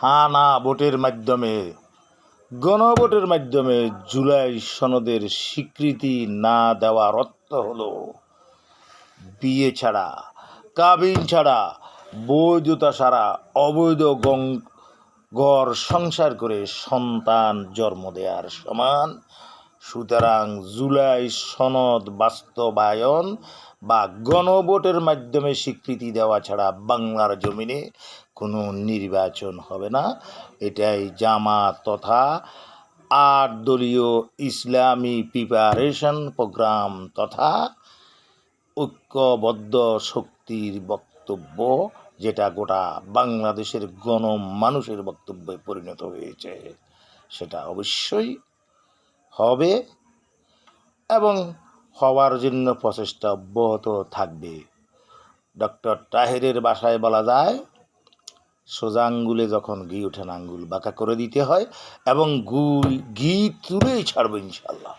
হ্যাঁ না ভোটের মাধ্যমে, গণভোটের মাধ্যমে জুলাই সনদের স্বীকৃতি না দেওয়ার অর্থ হলো বিয়ে ছাড়া, কাবিন ছাড়া, বৈধতা ছাড়া অবৈধ ঘর সংসার করে সন্তান জন্ম দেওয়ার সমান। সুতরাং জুলাই সনদ বাস্তবায়ন বা গণভোটের মাধ্যমে স্বীকৃতি দেওয়া ছাড়া বাংলার জমিনে কোনো নির্বাচন হবে না। এটাই জামাত তথা ৮ দলীয় ইসলামী প্রিপারেশন প্রোগ্রাম তথা ঐক্যবদ্ধ শক্তির বক্তব্য, যেটা গোটা বাংলাদেশের গণমানুষের বক্তব্যে পরিণত হয়েছে। সেটা অবশ্যই হবে এবং হওয়ার জন্য প্রচেষ্টা অব্যাহত থাকবে। ডক্টর তাহেরের ভাষায় বলা যায়, সোজা আঙ্গুলে যখন ঘি ওঠে না, আঙ্গুল বাঁকা করে দিতে হয় এবং ঘি তুলেই ছাড়বো ইনশাল্লাহ।